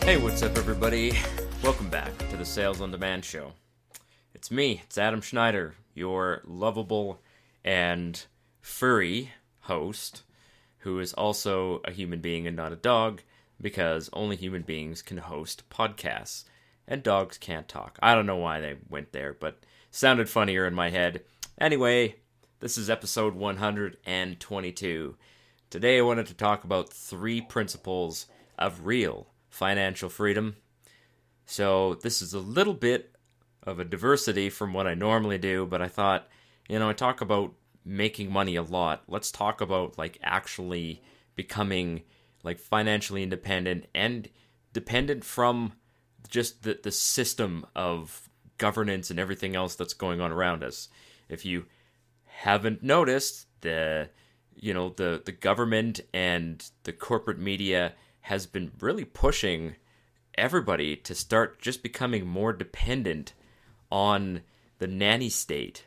Hey, what's up, everybody? Welcome back to the Sales on Demand show. It's me, it's Adam Schneider, your lovable and furry host, who is also a human being and not a dog, because only human beings can host podcasts, and dogs can't talk. I don't know why they went there, but sounded funnier in my head. Anyway, this is episode 122. Today I wanted to talk about 3 principles of real financial freedom. So this is a little bit of a diversity from what I normally do, but I thought, I talk about making money a lot. Let's talk about actually becoming financially independent and dependent from just the system of governance and everything else that's going on around us. If you haven't noticed, the government and the corporate media has been really pushing everybody to start just becoming more dependent on the nanny state.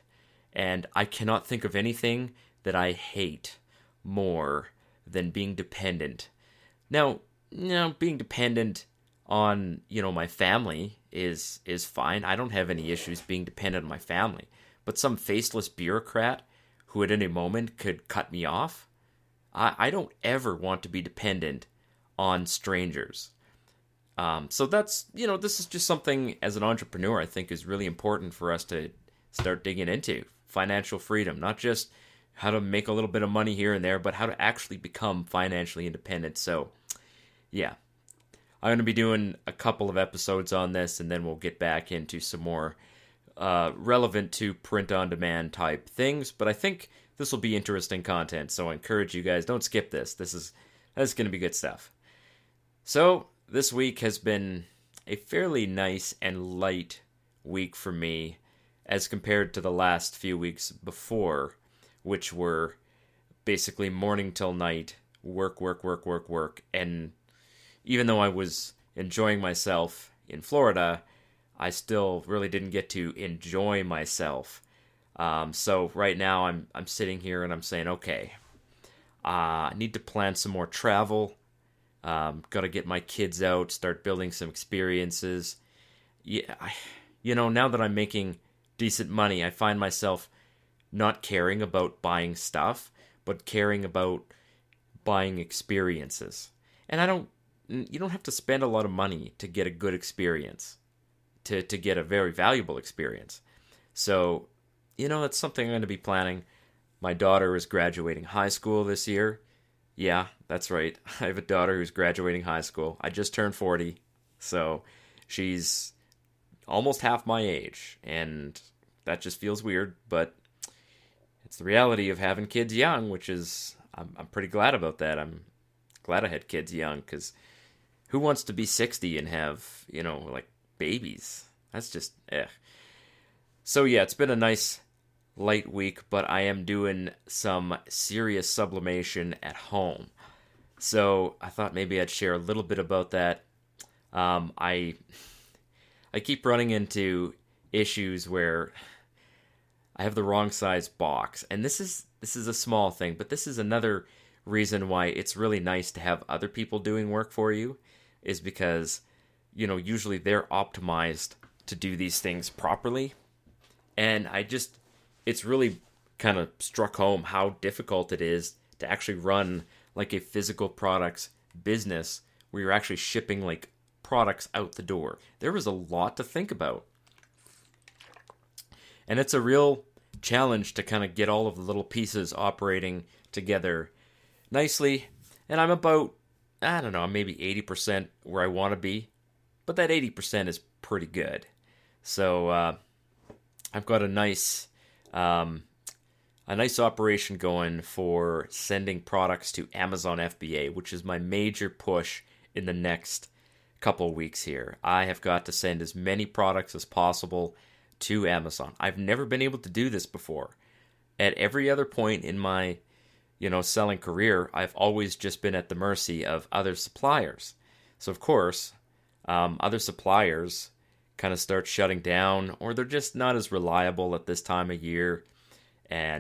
And I cannot think of anything that I hate more than being dependent. Now, being dependent on, my family is fine. I don't have any issues being dependent on my family. But some faceless bureaucrat who at any moment could cut me off, I don't ever want to be dependent on strangers. So that's, this is just something as an entrepreneur I think is really important for us to start digging into. Financial freedom, not just how to make a little bit of money here and there, but how to actually become financially independent. So, yeah, I'm going to be doing a couple of episodes on this, and then we'll get back into some more relevant to print-on-demand type things. But I think this will be interesting content, so I encourage you guys, don't skip this. This is going to be good stuff. So, this week has been a fairly nice and light week for me as compared to the last few weeks before, which were basically morning till night, work. And even though I was enjoying myself in Florida, I still really didn't get to enjoy myself. So right now I'm sitting here and I'm saying, okay, I need to plan some more travel. Got to get my kids out, start building some experiences. Yeah, now that I'm making decent money, I find myself not caring about buying stuff, but caring about buying experiences. And you don't have to spend a lot of money to get a good experience, to get a very valuable experience. So, that's something I'm going to be planning. My daughter is graduating high school this year. Yeah, that's right. I have a daughter who's graduating high school. I just turned 40, so she's almost half my age, and that just feels weird, but it's the reality of having kids young, which is, I'm pretty glad about that. I'm glad I had kids young, because who wants to be 60 and have, babies? That's just, So yeah, it's been a nice light week, but I am doing some serious sublimation at home. So I thought maybe I'd share a little bit about that. I keep running into issues where I have the wrong size box, and this is a small thing, but this is another reason why it's really nice to have other people doing work for you, is because usually they're optimized to do these things properly, and it's really kind of struck home how difficult it is to actually run a physical products business where you're actually shipping products out the door. There is a lot to think about. And it's a real challenge to kind of get all of the little pieces operating together nicely. And I'm about, maybe 80% where I want to be. But that 80% is pretty good. So I've got a nice operation going for sending products to Amazon FBA, which is my major push in the next couple of weeks here. I have got to send as many products as possible to Amazon. I've never been able to do this before. At every other point in my, selling career, I've always just been at the mercy of other suppliers. So of course, other suppliers kind of start shutting down, or they're just not as reliable at this time of year,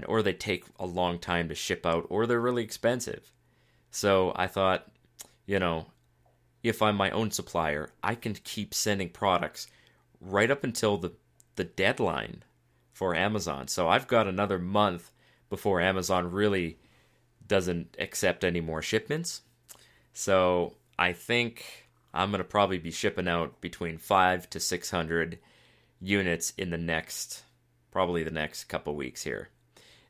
or they take a long time to ship out, or they're really expensive. So I thought, if I'm my own supplier, I can keep sending products right up until the deadline for Amazon. So I've got another month before Amazon really doesn't accept any more shipments. So I think I'm going to probably be shipping out between 5 to 600 units in probably the next couple weeks here.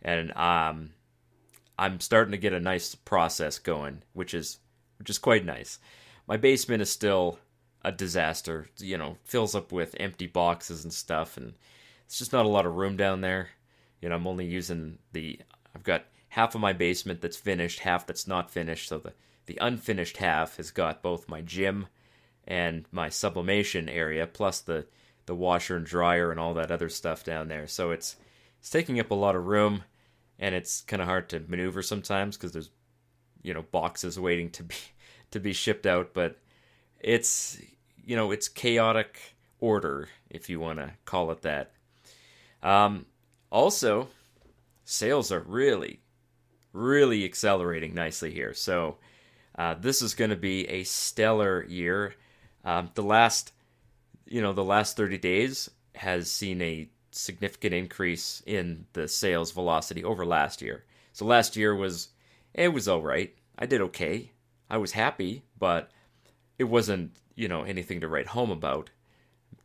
And I'm starting to get a nice process going, which is quite nice. My basement is still a disaster, fills up with empty boxes and stuff, and it's just not a lot of room down there. I'm only using I've got half of my basement that's finished, half that's not finished, so the unfinished half has got both my gym and my sublimation area, plus the washer and dryer and all that other stuff down there. So it's taking up a lot of room, and it's kind of hard to maneuver sometimes because there's boxes waiting to be shipped out. But it's chaotic order, if you want to call it that. Also, sales are really, really accelerating nicely here. So this is going to be a stellar year. The last 30 days has seen a significant increase in the sales velocity over last year. So last year was all right. I did okay. I was happy, but it wasn't, anything to write home about.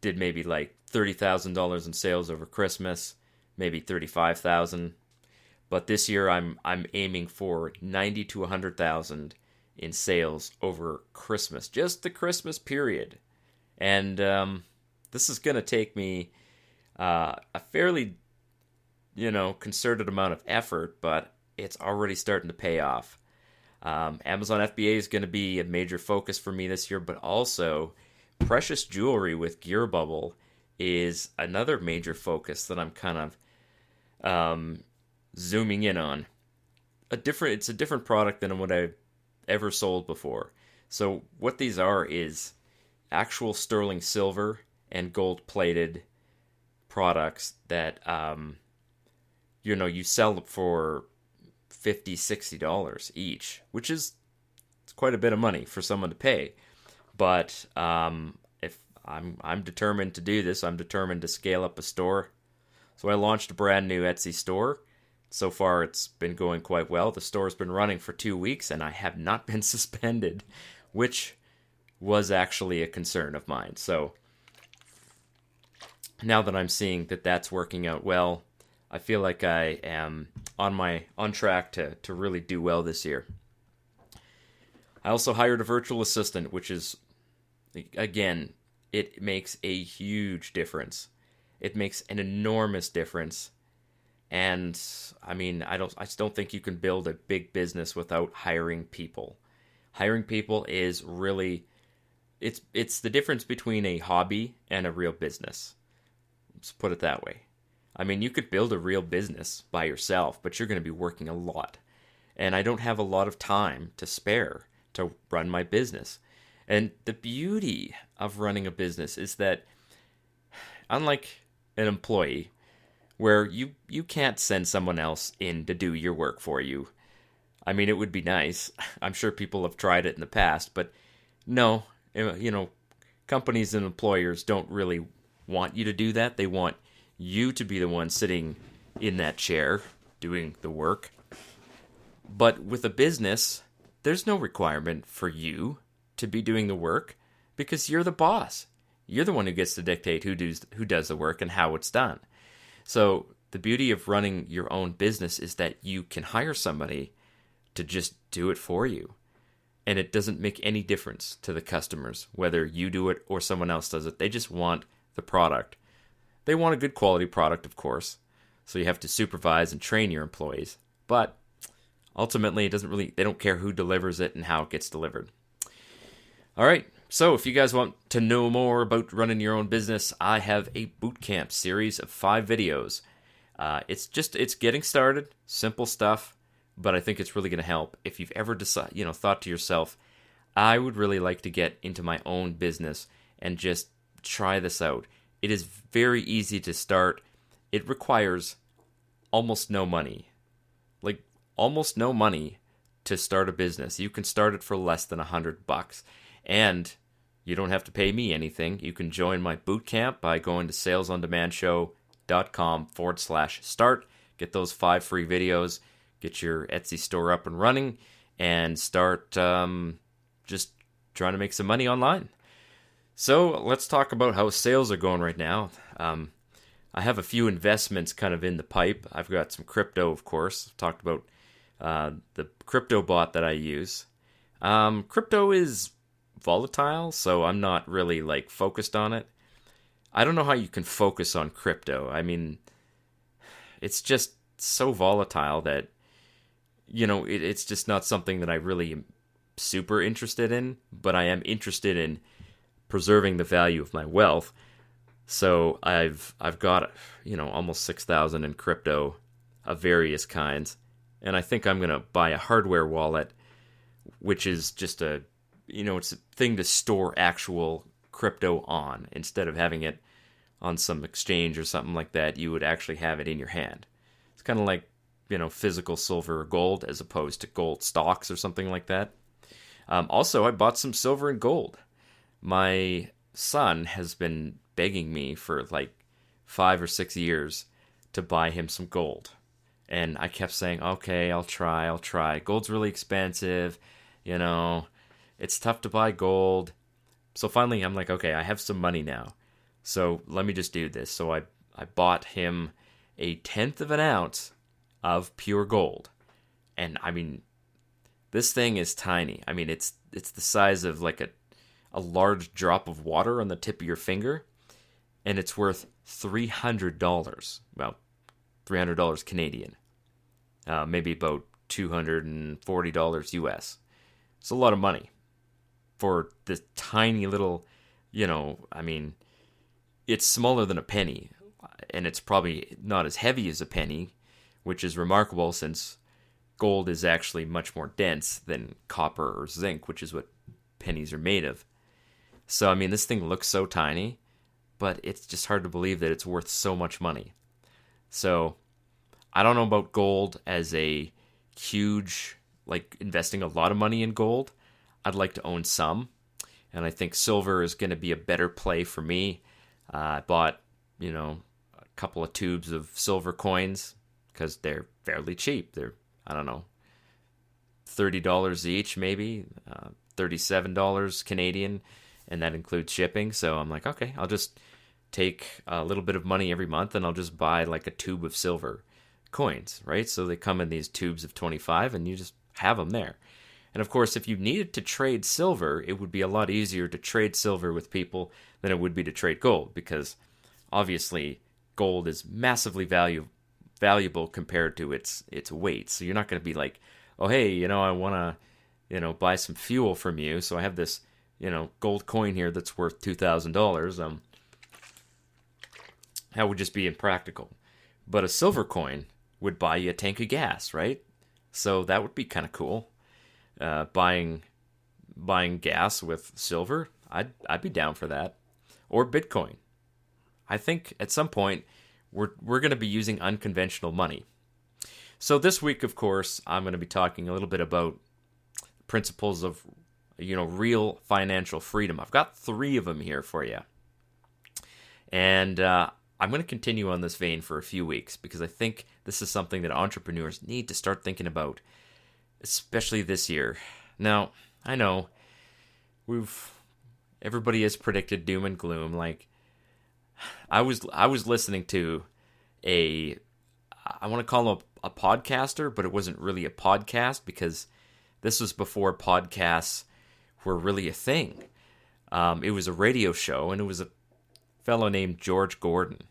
Did maybe like $30,000 in sales over Christmas, maybe $35,000. But this year I'm aiming for 90 to 100,000 in sales over Christmas, just the Christmas period. And this is going to take me a fairly, concerted amount of effort, but it's already starting to pay off. Amazon FBA is going to be a major focus for me this year, but also precious jewelry with Gear Bubble is another major focus that I'm kind of zooming in on. It's a different product than what I've ever sold before. So what these are is actual sterling silver and gold plated products that you sell for $50, $60 each, which is quite a bit of money for someone to pay. But if I'm determined to do this, I'm determined to scale up a store. So I launched a brand new Etsy store. So far, it's been going quite well. The store's been running for 2 weeks, and I have not been suspended, which was actually a concern of mine. So now that I'm seeing that that's working out well, I feel like I am on track to really do well this year. I also hired a virtual assistant, which is, again, it makes a huge difference. It makes an enormous difference. And I mean, I just don't think you can build a big business without hiring people. Hiring people is really, it's the difference between a hobby and a real business. Let's put it that way. I mean, you could build a real business by yourself, but you're going to be working a lot. And I don't have a lot of time to spare to run my business. And the beauty of running a business is that, unlike an employee, where you can't send someone else in to do your work for you. I mean, it would be nice. I'm sure people have tried it in the past, but no, companies and employers don't really want you to do that. They want you to be the one sitting in that chair doing the work. But with a business, there's no requirement for you to be doing the work because you're the boss. You're the one who gets to dictate who does the work and how it's done. So the beauty of running your own business is that you can hire somebody to just do it for you. And it doesn't make any difference to the customers, whether you do it or someone else does it. They just want the product. They want a good quality product, of course. So you have to supervise and train your employees. But ultimately, they don't care who delivers it and how it gets delivered. All right. So if you guys want to know more about running your own business, I have a bootcamp series of 5 videos. It's getting started, simple stuff, but I think it's really going to help. If you've ever thought to yourself, I would really like to get into my own business and just try this out. It is very easy to start. It requires almost no money. Almost no money to start a business. You can start it for less than $100. And you don't have to pay me anything. You can join my boot camp by going to salesondemandshow.com/start. Get those 5 free videos, get your Etsy store up and running, and start just trying to make some money online. So let's talk about how sales are going right now. I have a few investments kind of in the pipe. I've got some crypto, of course. I've talked about the crypto bot that I use. Crypto is volatile, so I'm not really like focused on it. I don't know how you can focus on crypto. I mean, it's just so volatile that, it's just not something that I really am super interested in, but I am interested in preserving the value of my wealth. So I've got, almost 6,000 in crypto of various kinds. And I think I'm going to buy a hardware wallet, which is just it's a thing to store actual crypto on. Instead of having it on some exchange or something like that, you would actually have it in your hand. It's kind of like, physical silver or gold as opposed to gold stocks or something like that. Also, I bought some silver and gold. My son has been begging me for like 5 or 6 years to buy him some gold. And I kept saying, okay, I'll try. Gold's really expensive, it's tough to buy gold. So finally I'm like, okay, I have some money now. So let me just do this. So I bought him a 1/10 of an ounce of pure gold. And I mean, this thing is tiny. I mean, it's the size of like a large drop of water on the tip of your finger. And it's worth $300. Well, $300 Canadian. Maybe about $240 US. It's a lot of money for this tiny little, it's smaller than a penny. And it's probably not as heavy as a penny, which is remarkable since gold is actually much more dense than copper or zinc, which is what pennies are made of. So, this thing looks so tiny, but it's just hard to believe that it's worth so much money. So, I don't know about gold as a huge, like investing a lot of money in gold. I'd like to own some, and I think silver is going to be a better play for me. I bought, a couple of tubes of silver coins because they're fairly cheap. They're, I don't know, $30 each, maybe, $37 Canadian, and that includes shipping. So I'm like, okay, I'll just take a little bit of money every month and I'll just buy like a tube of silver coins, right? So they come in these tubes of 25 and you just have them there. And of course, if you needed to trade silver, it would be a lot easier to trade silver with people than it would be to trade gold, because obviously gold is massively valuable compared to its weight. So you're not going to be like, oh, hey, I want to, buy some fuel from you. So I have this, gold coin here that's worth $2,000. That would just be impractical. But a silver coin would buy you a tank of gas, right? So that would be kind of cool. Buying gas with silver, I'd be down for that. Or Bitcoin. I think at some point we're going to be using unconventional money. So this week, of course, I'm going to be talking a little bit about principles of, real financial freedom. I've got 3 of them here for you. And I'm going to continue on this vein for a few weeks because I think this is something that entrepreneurs need to start thinking about, especially this year. Now, I know everybody has predicted doom and gloom. Like, I was listening to I want to call him a podcaster, but it wasn't really a podcast because this was before podcasts were really a thing. It was a radio show, and it was a fellow named George Gordon.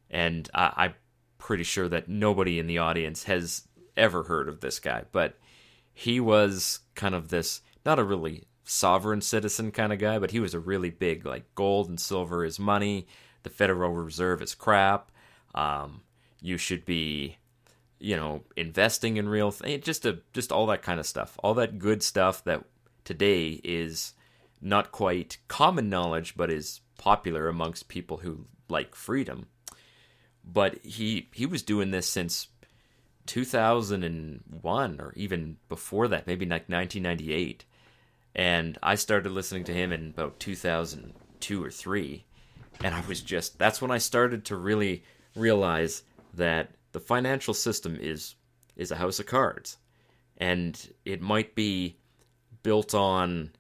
And I'm pretty sure that nobody in the audience has ever heard of this guy, but he was kind of this, not a really sovereign citizen kind of guy, but he was a really big, like, gold and silver is money, the Federal Reserve is crap, you should be, investing in real things, just all that kind of stuff, all that good stuff that today is not quite common knowledge, but is popular amongst people who like freedom. But he was doing this since 2001, or even before that, maybe like 1998. And I started listening to him in about 2002 or 3. And that's when I started to really realize that the financial system is a house of cards. And it might be built on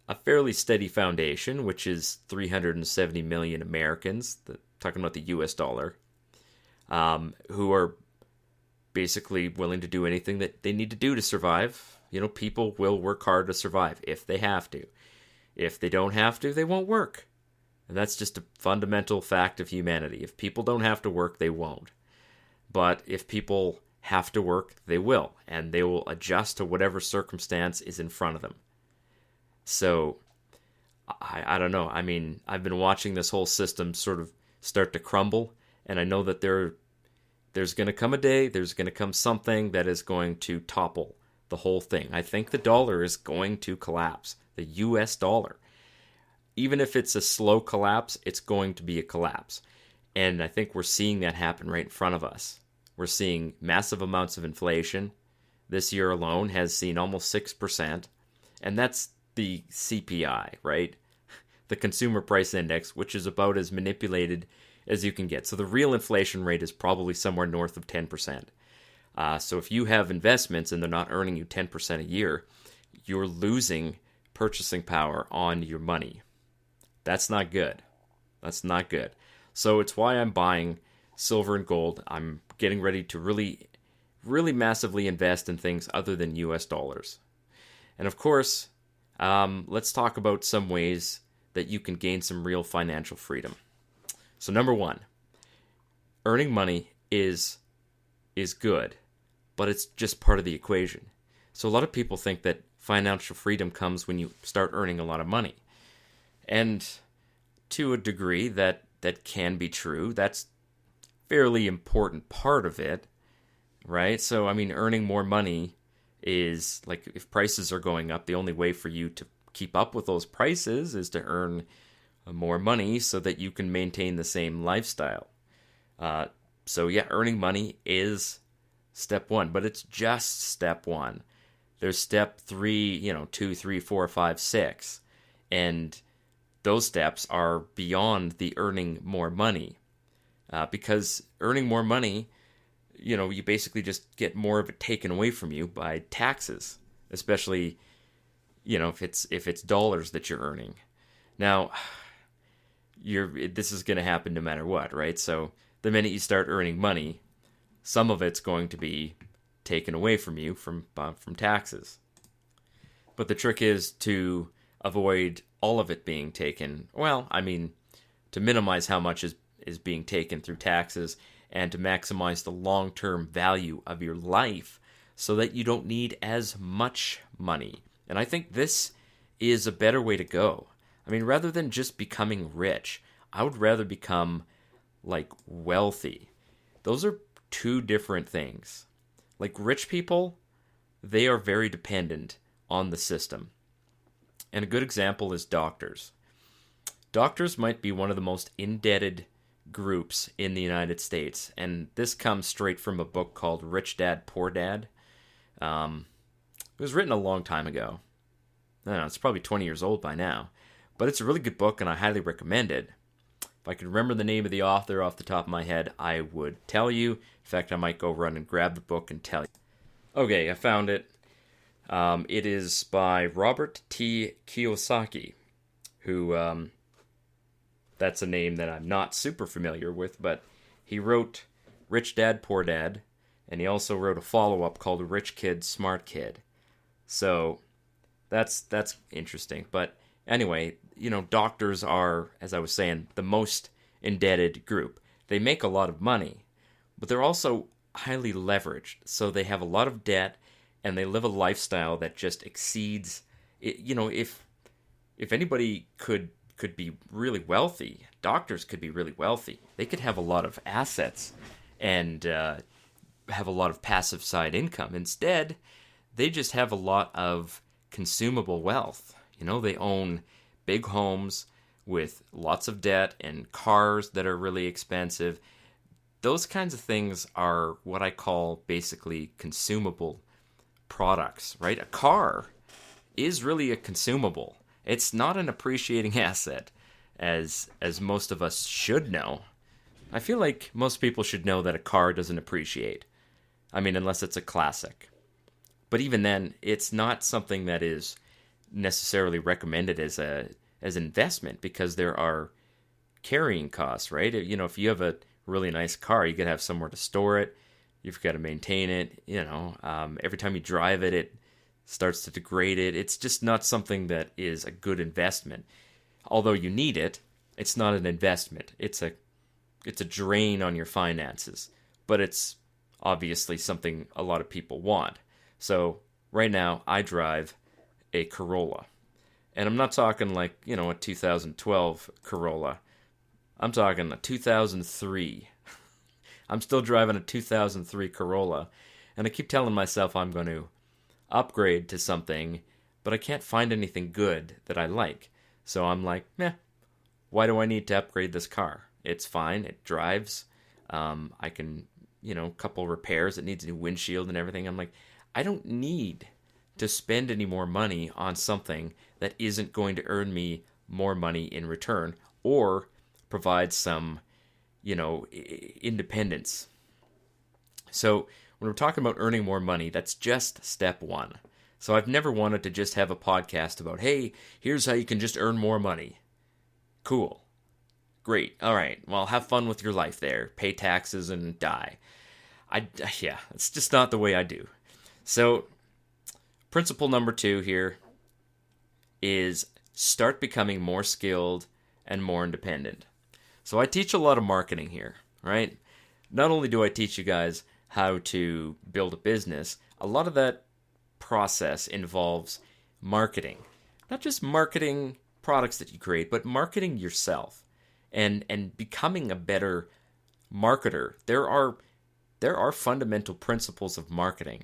a fairly steady foundation, which is 370 million Americans, talking about the US dollar, who are basically willing to do anything that they need to do to survive. People will work hard to survive if they have to. If they don't have to, they won't work. And that's just a fundamental fact of humanity. If people don't have to work, they won't. But if people have to work, they will. And they will adjust to whatever circumstance is in front of them. So, I don't know. I mean, I've been watching this whole system sort of start to crumble. And I know that there's going to come a day, there's going to come something that is going to topple the whole thing. I think the dollar is going to collapse. The US dollar. Even if it's a slow collapse, it's going to be a collapse. And I think we're seeing that happen right in front of us. We're seeing massive amounts of inflation. This year alone has seen almost 6%. And that's the CPI, right? The Consumer Price Index, which is about as manipulated as you can get. So the real inflation rate is probably somewhere north of 10%. So if you have investments and they're not earning you 10% a year, you're losing purchasing power on your money. That's not good. That's not good. So it's why I'm buying silver and gold. I'm getting ready to really, really massively invest in things other than US dollars. And of course, let's talk about some ways that you can gain some real financial freedom. So number one, earning money is good, but it's just part of the equation. So a lot of people think that financial freedom comes when you start earning a lot of money. And to a degree that can be true. That's a fairly important part of it, right? So, I mean, earning more money is, like, if prices are going up, the only way for you to keep up with those prices is to earn more money so that you can maintain the same lifestyle. So yeah, earning money is step one, but it's just step one. There's step 3, 2, 3, 4, 5, 6. And those steps are beyond the earning more money. Because earning more money, you basically just get more of it taken away from you by taxes, especially, if it's dollars that you're earning. Now, this is going to happen no matter what, right? So the minute you start earning money, some of it's going to be taken away from you from taxes. But the trick is to avoid all of it being taken. Well, I mean, to minimize how much is being taken through taxes and to maximize the long-term value of your life so that you don't need as much money. And I think this is a better way to go. I mean, rather than just becoming rich, I would rather become, wealthy. Those are two different things. Like, rich people, they are very dependent on the system. And a good example is doctors. Doctors might be one of the most indebted groups in the United States, and this comes straight from a book called Rich Dad, Poor Dad. It was written a long time ago. I don't know, it's probably 20 years old by now. But it's a really good book, and I highly recommend it. If I could remember the name of the author off the top of my head, I would tell you. In fact, I might go run and grab the book and tell you. Okay, I found it. It is by Robert T. Kiyosaki, who, that's a name that I'm not super familiar with, but he wrote Rich Dad, Poor Dad, and he also wrote a follow-up called Rich Kid, Smart Kid. So that's interesting. But anyway, doctors are, as I was saying, the most indebted group. They make a lot of money, but they're also highly leveraged. So they have a lot of debt, and they live a lifestyle that just exceeds, if anybody could be really wealthy, doctors could be really wealthy. They could have a lot of assets and have a lot of passive side income. Instead, they just have a lot of consumable wealth. They own big homes with lots of debt and cars that are really expensive. Those kinds of things are what I call basically consumable products, right? A car is really a consumable. It's not an appreciating asset, as most of us should know. I feel like most people should know that a car doesn't appreciate. I mean, unless it's a classic. But even then, it's not something that is necessarily recommended as an investment, because there are carrying costs, right? You know, if you have a really nice car, you got to have somewhere to store it. You've got to maintain it. You know, every time you drive it, it starts to degrade it. It's just not something that is a good investment. Although you need it, it's not an investment. It's a drain on your finances. But it's obviously something a lot of people want. So right now, I drive a Corolla. And I'm not talking like, you know, a 2012 Corolla. I'm talking a 2003. I'm still driving a 2003 Corolla. And I keep telling myself I'm going to upgrade to something, but I can't find anything good that I like. So I'm like, why do I need to upgrade this car? It's fine. It drives. I can, you know, a couple repairs. It needs a new windshield and everything. I'm like, I don't need to spend any more money on something that isn't going to earn me more money in return or provide some, you know, independence. So when we're talking about earning more money, that's just step one. So I've never wanted to just have a podcast about, hey, here's how you can just earn more money. Cool. Great. All right. Well, have fun with your life there. Pay taxes and die. It's just not the way I do. So principle number 2 here is start becoming more skilled and more independent. So I teach a lot of marketing here, right? Not only do I teach you guys how to build a business, a lot of that process involves marketing. Not just marketing products that you create, but marketing yourself and becoming a better marketer. There are fundamental principles of marketing.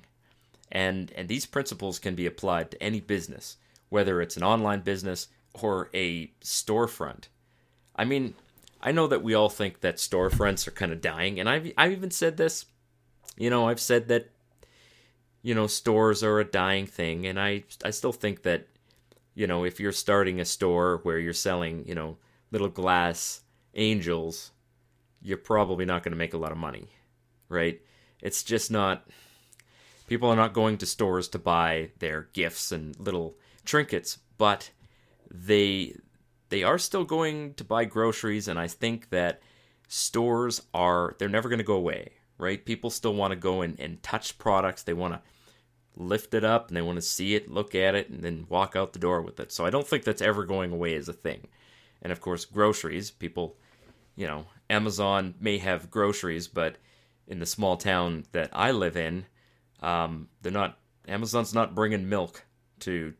And these principles can be applied to any business, whether it's an online business or a storefront. I mean, I know that we all think that storefronts are kind of dying, and I've even said this. You know, I've said that, you know, stores are a dying thing, and I still think that, you know, if you're starting a store where you're selling, you know, little glass angels, you're probably not going to make a lot of money, right? It's just not. People are not going to stores to buy their gifts and little trinkets, but they are still going to buy groceries, and I think that stores they're never going to go away, right? People still want to go and touch products. They want to lift it up, and they want to see it, look at it, and then walk out the door with it. So I don't think that's ever going away as a thing. And of course, groceries, people, you know, Amazon may have groceries, but in the small town that I live in, Amazon's not bringing milk to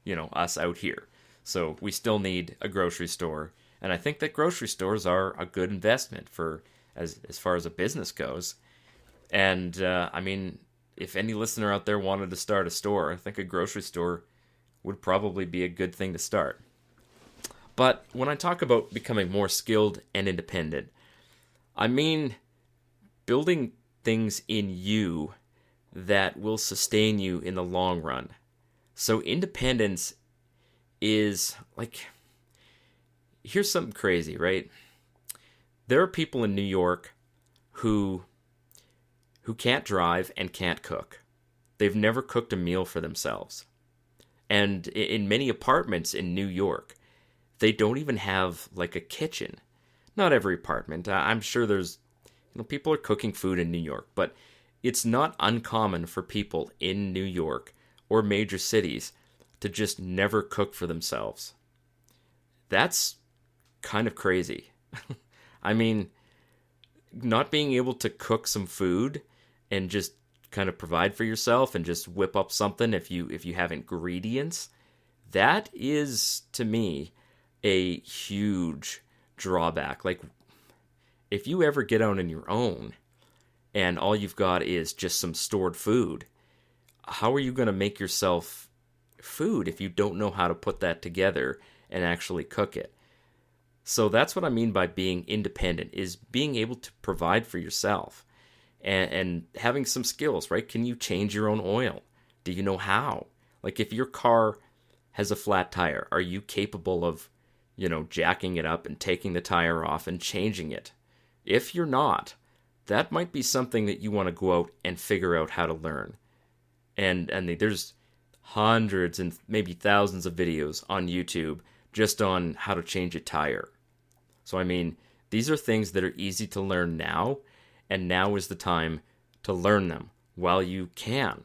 you know, us out here. So we still need a grocery store, and I think that grocery stores are a good investment for as far as a business goes. And I mean, if any listener out there wanted to start a store, I think a grocery store would probably be a good thing to start. But when I talk about becoming more skilled and independent, I mean building things in you that will sustain you in the long run. So independence is like, here's something crazy, right? There are people in New York who can't drive and can't cook. They've never cooked a meal for themselves. And in many apartments in New York, they don't even have like a kitchen. Not every apartment. I'm sure there's, you know, people are cooking food in New York, but it's not uncommon for people in New York or major cities to just never cook for themselves. That's kind of crazy. I mean, not being able to cook some food and just kind of provide for yourself and just whip up something if you have ingredients, that is, to me, a huge drawback. Like, if you ever get out on your own and all you've got is just some stored food, how are you going to make yourself food if you don't know how to put that together and actually cook it? So that's what I mean by being independent, is being able to provide for yourself and having some skills, right? Can you change your own oil? Do you know how? Like, if your car has a flat tire. Are you capable of, jacking it up and taking the tire off and changing it? If you're not, that might be something that you want to go out and figure out how to learn. And there's hundreds and maybe thousands of videos on YouTube just on how to change a tire. So I mean, these are things that are easy to learn now, and now is the time to learn them while you can.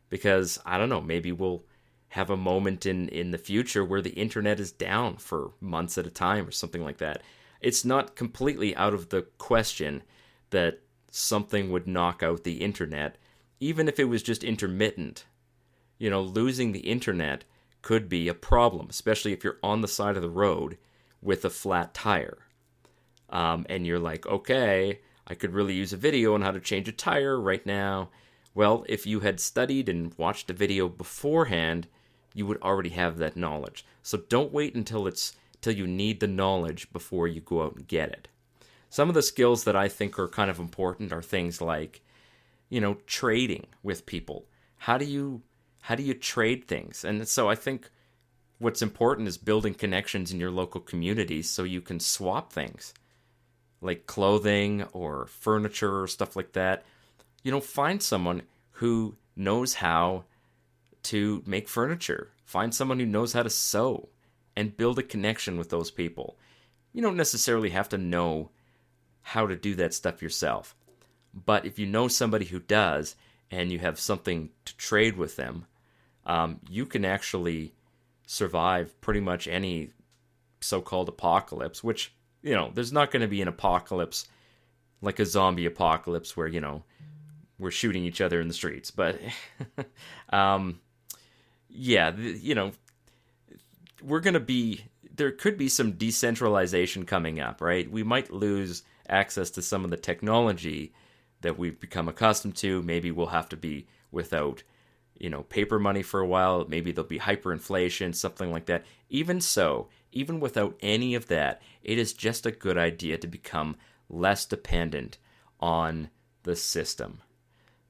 Because, I don't know, maybe we'll have a moment in the future where the internet is down for months at a time or something like that. It's not completely out of the question that something would knock out the internet, even if it was just intermittent. Losing the internet could be a problem, especially if you're on the side of the road with a flat tire. And you're like, okay, I could really use a video on how to change a tire right now. Well, if you had studied and watched a video beforehand, you would already have that knowledge. So don't wait until you need the knowledge before you go out and get it. Some of the skills that I think are kind of important are things like, trading with people. How do you trade things? And so I think what's important is building connections in your local communities so you can swap things, like clothing or furniture or stuff like that. Find someone who knows how to make furniture. Find someone who knows how to sew and build a connection with those people. You don't necessarily have to know how to do that stuff yourself. But if you know somebody who does and you have something to trade with them, you can actually survive pretty much any so-called apocalypse, which, there's not going to be an apocalypse like a zombie apocalypse where, we're shooting each other in the streets. But, there could be some decentralization coming up, right? We might lose access to some of the technology that we've become accustomed to. Maybe we'll have to be without, paper money for a while. Maybe there'll be hyperinflation, something like that. Even so, even without any of that, it is just a good idea to become less dependent on the system.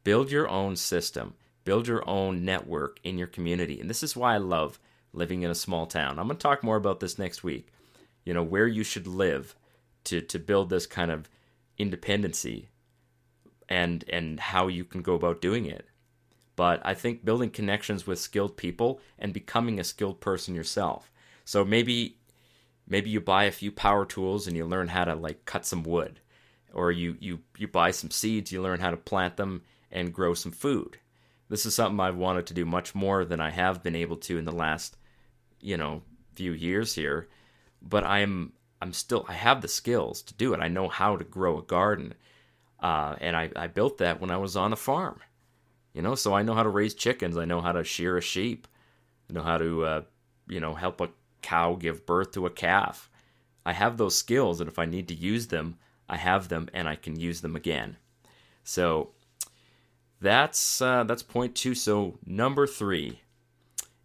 Build your own system. Build your own network in your community. And this is why I love living in a small town. I'm going to talk more about this next week. Where you should live to build this kind of independency and how you can go about doing it. But I think building connections with skilled people and becoming a skilled person yourself. So maybe you buy a few power tools and you learn how to cut some wood. Or you buy some seeds, you learn how to plant them and grow some food. This is something I've wanted to do much more than I have been able to in the last, few years here. But I have the skills to do it. I know how to grow a garden. And I built that when I was on a farm. So I know how to raise chickens. I know how to shear a sheep. I know how to, help a cow give birth to a calf. I have those skills, and if I need to use them, I have them, and I can use them again. So that's point 2. So number 3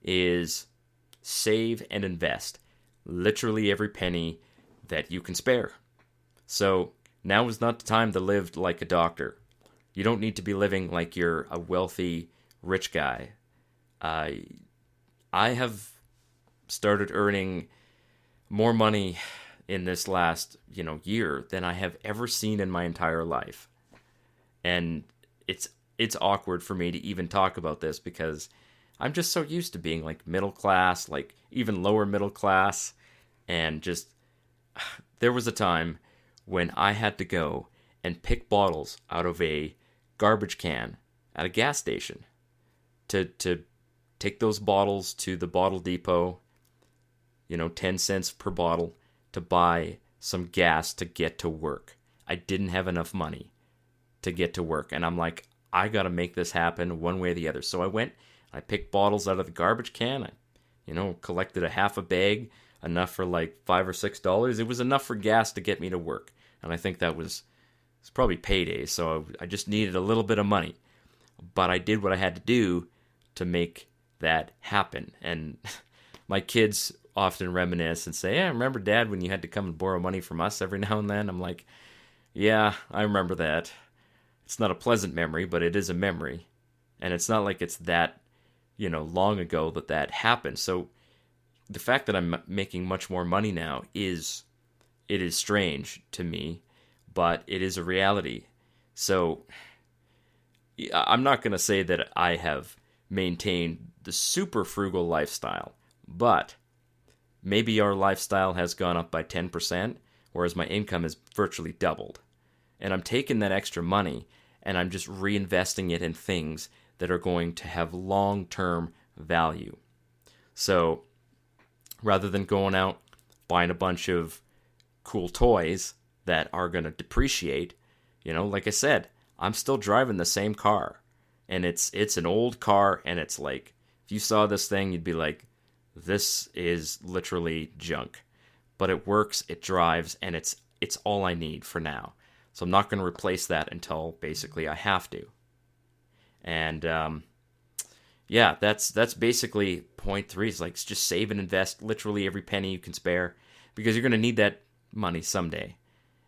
is save and invest. Literally every penny that you can spare. So now is not the time to live like a doctor. You don't need to be living like you're a wealthy, rich guy. I have started earning more money in this last, year than I have ever seen in my entire life. And it's awkward for me to even talk about this because I'm just so used to being middle class, even lower middle class. And just, there was a time when I had to go and pick bottles out of a garbage can at a gas station to take those bottles to the bottle depot, 10 cents per bottle, to buy some gas to get to work. I didn't have enough money to get to work. And I'm like, I got to make this happen one way or the other. So I went, I picked bottles out of the garbage can. I, collected a half a bag, enough for $5 or $6. It was enough for gas to get me to work. And I think it's probably payday. So I just needed a little bit of money. But I did what I had to do to make that happen. And my kids often reminisce and say, yeah, remember, Dad, when you had to come and borrow money from us every now and then? I'm like, yeah, I remember that. It's not a pleasant memory, but it is a memory. And it's not like it's that, long ago that happened. So the fact that I'm making much more money now is strange to me, but it is a reality. So I'm not going to say that I have maintained the super frugal lifestyle, but maybe our lifestyle has gone up by 10%, whereas my income has virtually doubled. And I'm taking that extra money and I'm just reinvesting it in things that are going to have long-term value. So rather than going out buying a bunch of cool toys that are going to depreciate, like I said, I'm still driving the same car. And it's an old car, and it's like, if you saw this thing, you'd be like, this is literally junk. But it works, it drives, and it's all I need for now. So I'm not going to replace that until basically I have to. And that's basically point 3. Is like, just save and invest literally every penny you can spare, because you're going to need that money someday.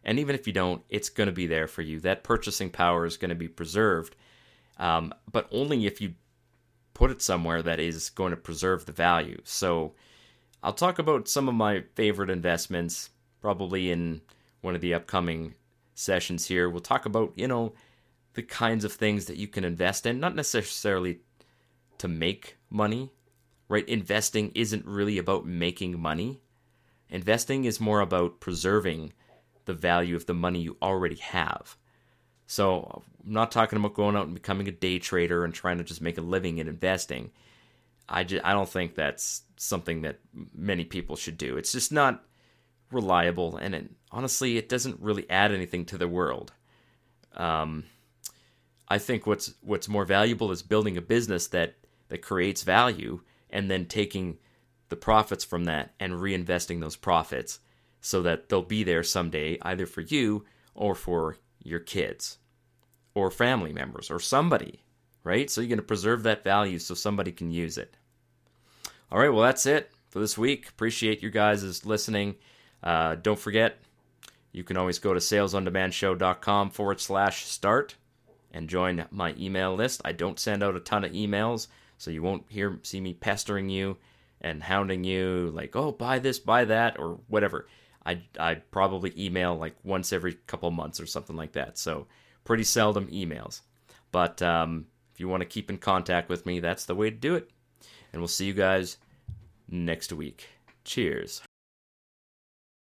And even if you don't, it's going to be there for you. That purchasing power is going to be preserved, but only if you put it somewhere that is going to preserve the value. So I'll talk about some of my favorite investments probably in one of the upcoming sessions here. We'll talk about, the kinds of things that you can invest in, not necessarily to make money, right? Investing isn't really about making money. Investing is more about preserving the value of the money you already have. So I'm not talking about going out and becoming a day trader and trying to just make a living in investing. I don't think that's something that many people should do. It's just not reliable, and honestly, it doesn't really add anything to the world. I think what's more valuable is building a business that creates value and then taking the profits from that and reinvesting those profits so that they'll be there someday, either for you or for your kids or family members or somebody, right? So you're going to preserve that value so somebody can use it. All right, well, that's it for this week. Appreciate you guys listening. Don't forget, you can always go to salesondemandshow.com/start and join my email list. I don't send out a ton of emails, so you won't see me pestering you and hounding you like, oh, buy this, buy that, or whatever. I probably email like once every couple months or something like that. So pretty seldom emails. But if you want to keep in contact with me, that's the way to do it. And we'll see you guys next week. Cheers.